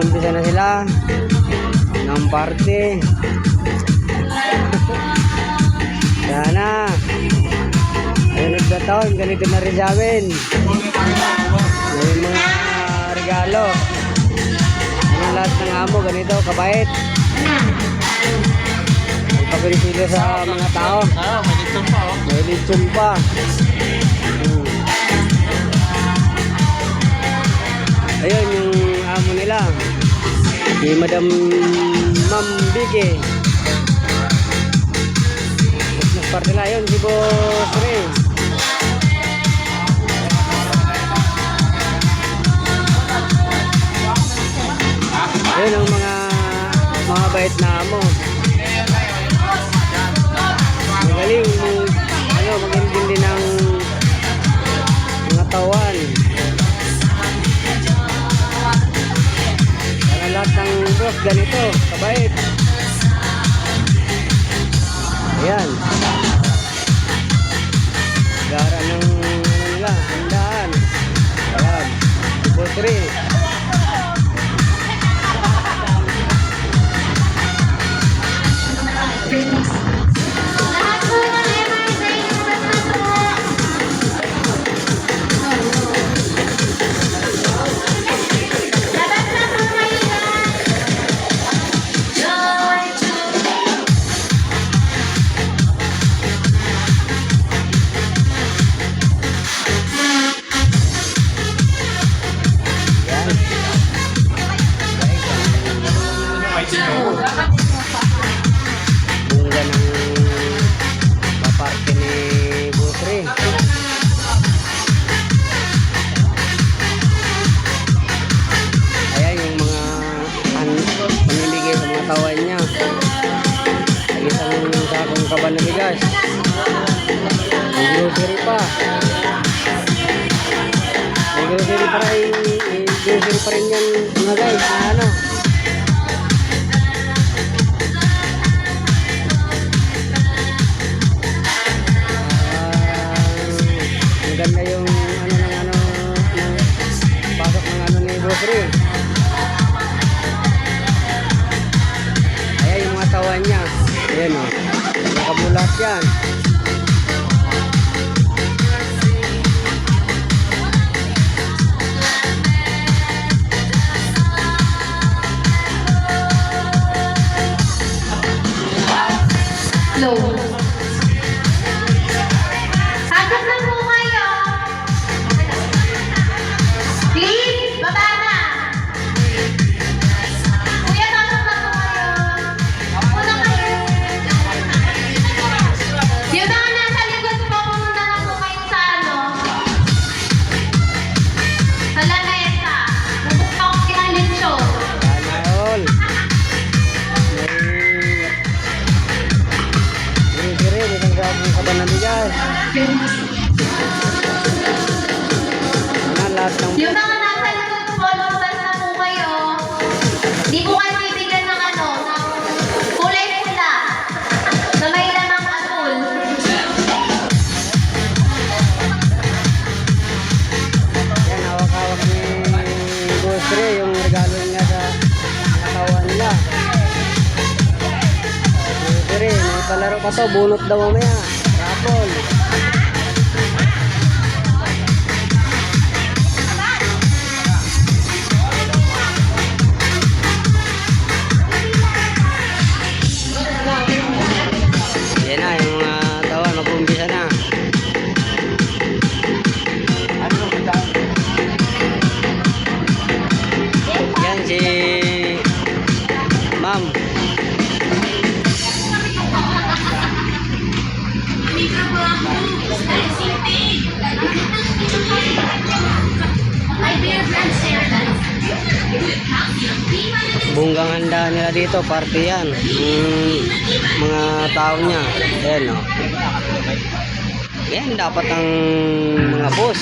nag-umpisa na sila ng party. Sana sunod na taon, ganito na rin sa amin. May mga regalo. Ano lahat ng amo, ganito, kabait. Pagpapalisilo sa mga tao. May litsong pa, oh. May litsong pa. Ayun yung amo nila. Si Madam Ma'am Vicky. Christmas party na yun, si Boss Ray. Ayun ang mga bait na amo. Magaling mag-intindi ng mga tawan. Para lahat ng boss ganito, kabait. Ayan. Gara ng nila, handaan. Ayan. Boss Ray. Bunga ng paparke ni Butri. Ayan yung mga paniligay sa mga tawan niya. Isang sakong kaban na bigas. May grocery pa. May grocery pa rin yan mga guys. Ano? Ganda yung ng pasok ng ni Bosri. Ayan yung mga tawan niya. Ayan o. Nakabulat yan. Low. Sagap lang po kayo. Please, baba na. Kuya, sagap lang po kayo. Una kayo. Yung mga nasa likod po, pumunta na po kayo sa sa lamesa. Bubukta ko silang lechon. All. May grocery, may isang sakong kaban na bigas. Lahat ng Yung mga nasa likod po, lumabas na po kayo. Di po kayo bibigyan ng ng kulay pula na may lamang asul. yan, hawak-hawak ni Bosri yung regalo niya sa katawan nila. Bosri, may palaro pa to, bunot daw mamaya. Rapol. Yan na, yung mga tawan, mag-umpisa na. Yan si Ma'am. Bunggang handa nila dito, party yan. Mga tao niya. Ayan o. Yan, dapat ang mga boss.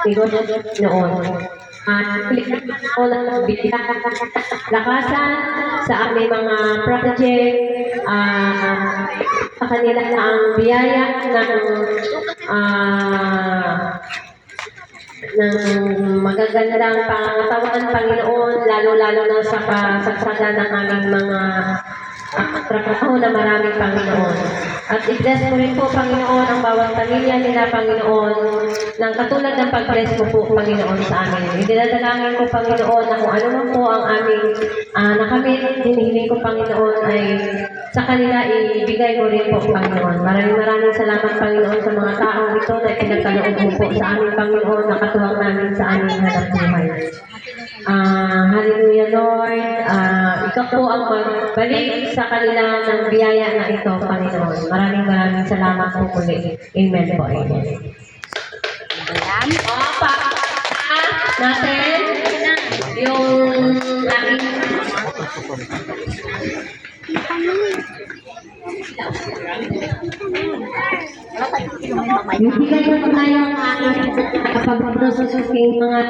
Siguro noon. Ko lang bigyan lakasan sa aming mga project, sa kanila na ang biyaya ng magagandang pangatawan, Panginoon, lalo-lalo na sa pasagsaga ng aming mga trabaho na maraming Panginoon. At i-bless mo rin po, Panginoon, ang bawat pamilya nila, Panginoon, ng katulad ng pag-bless mo po, Panginoon, sa amin. Idinadalangin ko, Panginoon, na kung ano man po ang aming nakamit, hinihiling ko, Panginoon, ay sa kanila ibigay mo rin po, Panginoon. Maraming salamat, Panginoon, sa mga taong ito na pinagkaloob mo po sa aming Panginoon, na katuwang namin sa aming hanap buhay. Hallelujah, Lord. Ikaw po ang magbalik sa kanila ng biyaya na ito, Panginoon. Maraming salamat po muli. Amen po. Amen. Natin yung aking bigay mo tayo ang aking kapag-proseso ng mga